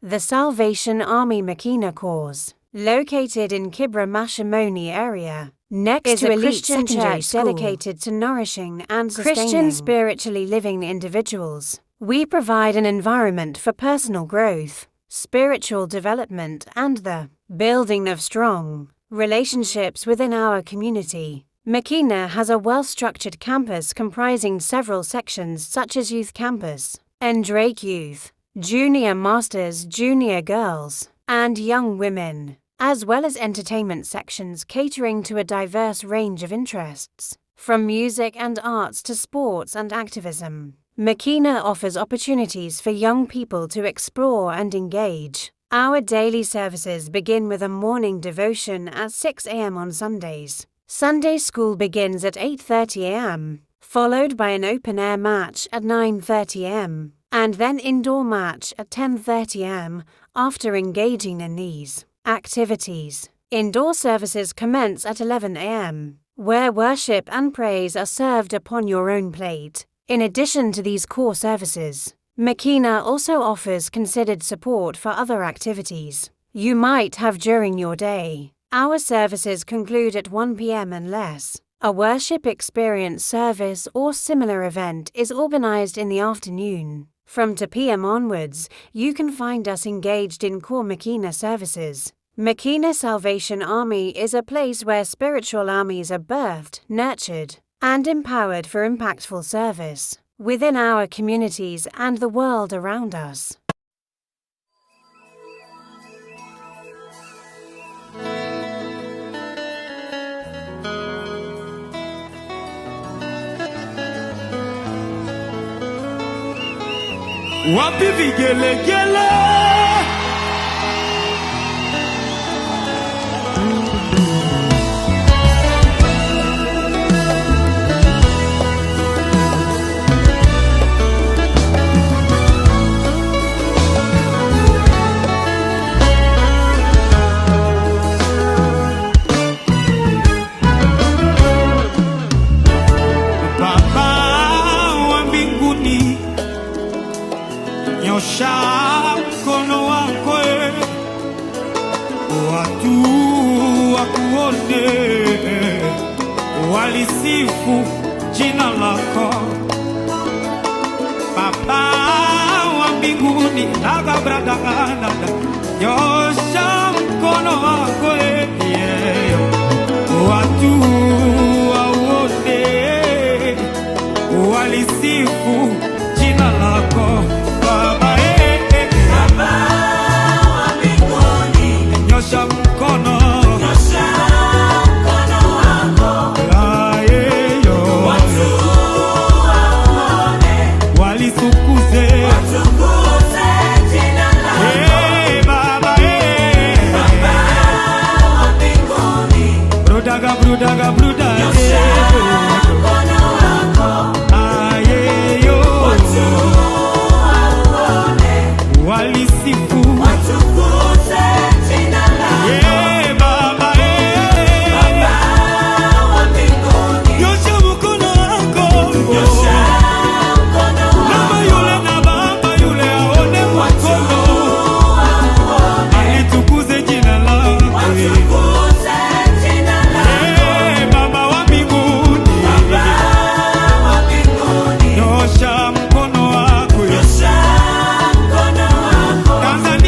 The Salvation Army Makina Corps, located in Kibra Mashimoni area, next is to a elite Christian secondary church school dedicated to nourishing and sustaining Christian spiritually living individuals. We provide an environment for personal growth, spiritual development, and the building of strong relationships within our community. Makina has a well-structured campus comprising several sections such as Youth Campus, Endrake Youth, Junior Masters, Junior Girls, and Young Women, as well as entertainment sections catering to a diverse range of interests, from music and arts to sports and activism. Makina offers opportunities for young people to explore and engage. Our daily services begin with a morning devotion at 6 a.m. on Sundays. Sunday school begins at 8:30 a.m., followed by an open-air match at 9:30 a.m., and then indoor match at 10:30 a.m. After engaging in these activities, indoor services commence at 11 a.m., where worship and praise are served upon your own plate. In addition to these core services, Makina also offers considered support for other activities you might have during your day. Our services conclude at 1 p.m. unless a worship experience service or similar event is organized in the afternoon. From 2 p.m. onwards, you can find us engaged in core Makina services. Makina Salvation Army is a place where spiritual armies are birthed, nurtured, and empowered for impactful service within our communities and the world around us. Wapi vigelegele, Baba wa mbinguni, nyosha mkono wako, watu wakuone, walisifu jina lako. Baba wa mbinguni, nagabradagana, nyosha mkono wako, watu waone, walisifu jina lako. Brudaga, walisifu Tanzania.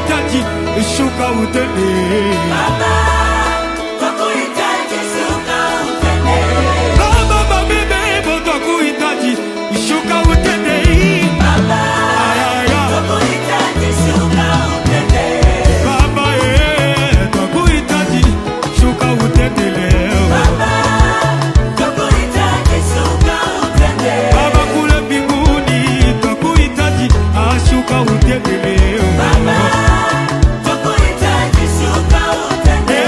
twakuhitaji, shuka utende. Baba, twakuhitaji, shuka utende. Baba babebebo twakuhitaji, shuka utende. Baba, twakuhitaji, shuka utende. Baba twakuhitaji, shuka utende leo. Baba, twakuhitaji, shuka utende. Baba kule mbinguni twakuhitaji, shuka utende leo. Baba, twakuhitaji, shuka utende.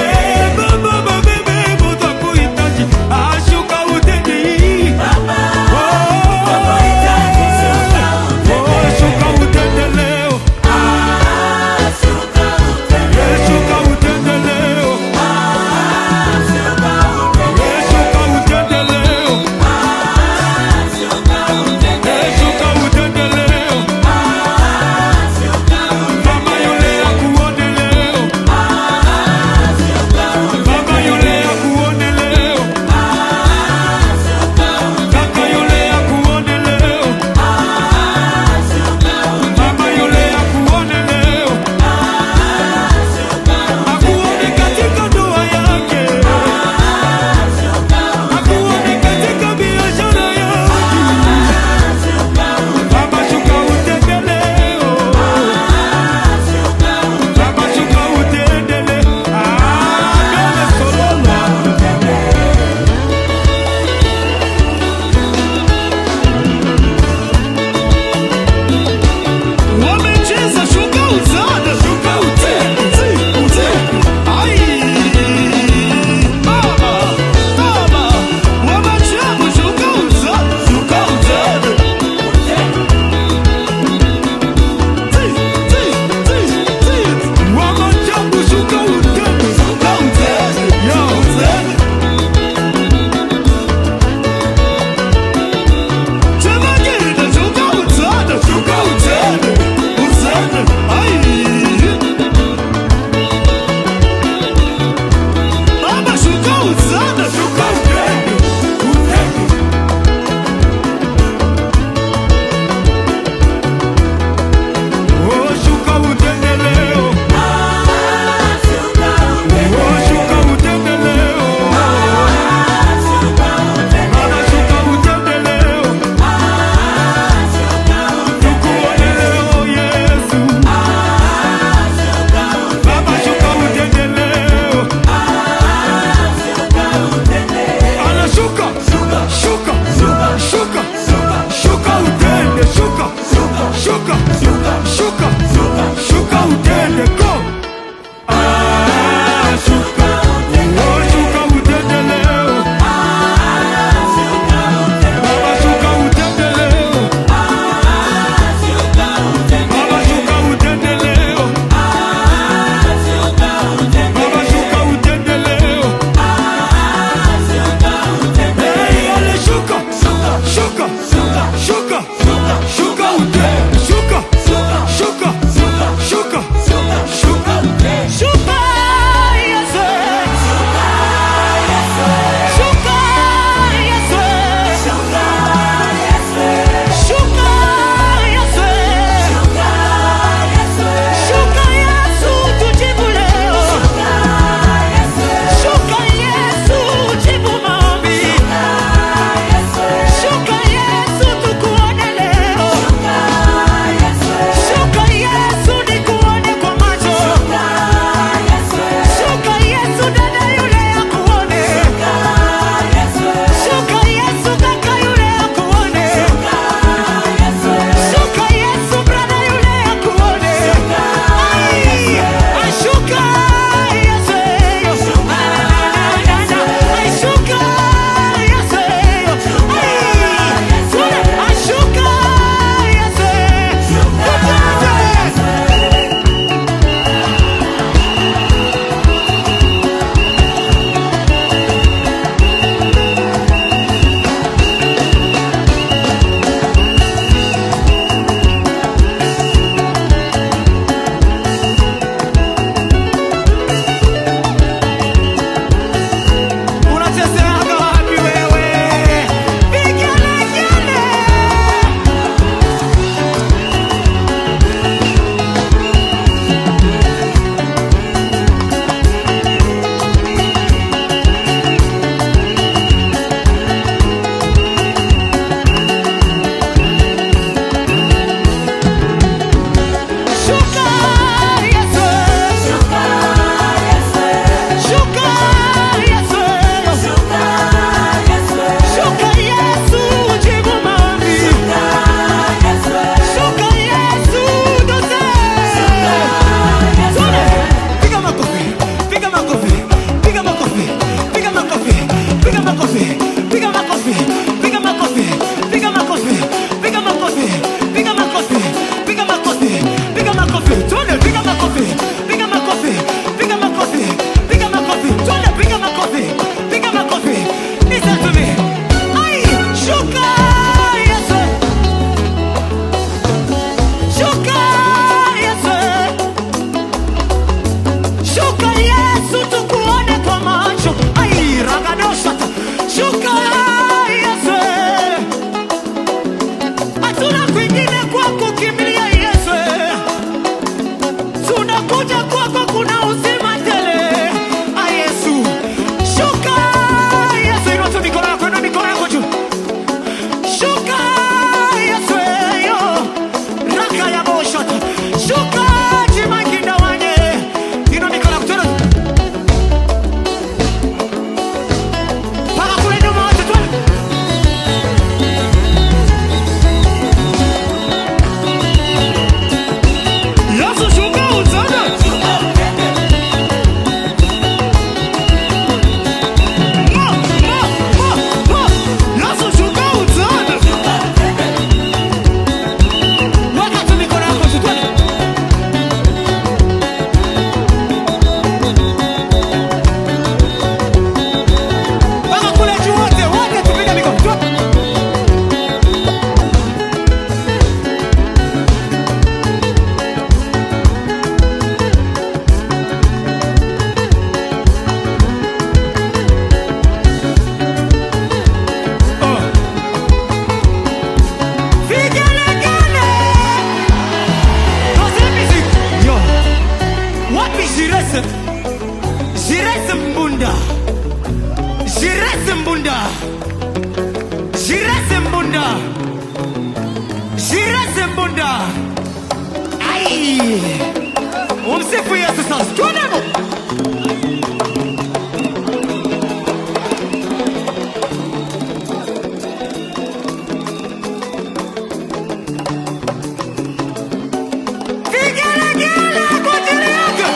kwako kuna uzima tele. Ah, Yesu. Shuka. Yesu, inua tu mikono yako, inua mikono yako juu. Shuka. Yesu, yo. Raka ya boshata. Shuka. Jimakinda wanye. Inua mikono yako tena. Paka kule nyuma wote tu. Yesu, shuka utende. Yesu, shuka utende. Weka tu mikono yako juu, twende. Paka kule juu wote, wote tupige mikono. Twende. Vigelegele. Dans la musique. Yo. Wapi Jirese? Jirese Mbunda. Jirese Mbunda. Jirese Mbunda. Jirese Mbunda. Ai. Umsifu Yesu sasa. Twende. Vigelegele kwa ajili yake.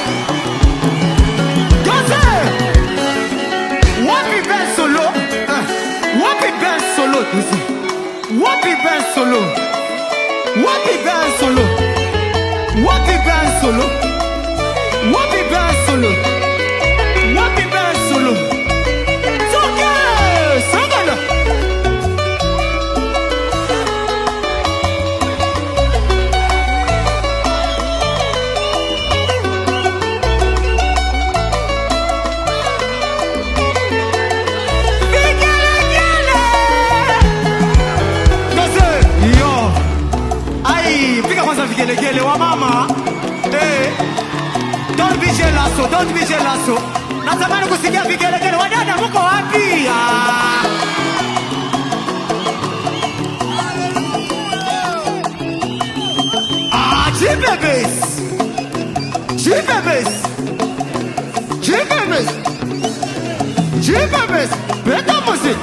Danse. Wapi Ben Solo? Wapi Ben Solo? Wapi Ben Solo? Wapi Ben Solo? Wapi Ben Solo? Wapi Ben Solo? Wapi Ben Solo? Soke! Sangala! Vigelegele! Danse! Yo! Ai, piga kwanza vigelegele wa mama. Don't be jealous, don't be jealous. Natamani kusikia vigelegele. Wadada mko wapi? Jibebes. Jibebes. Jibebes. Jibebes. Better music.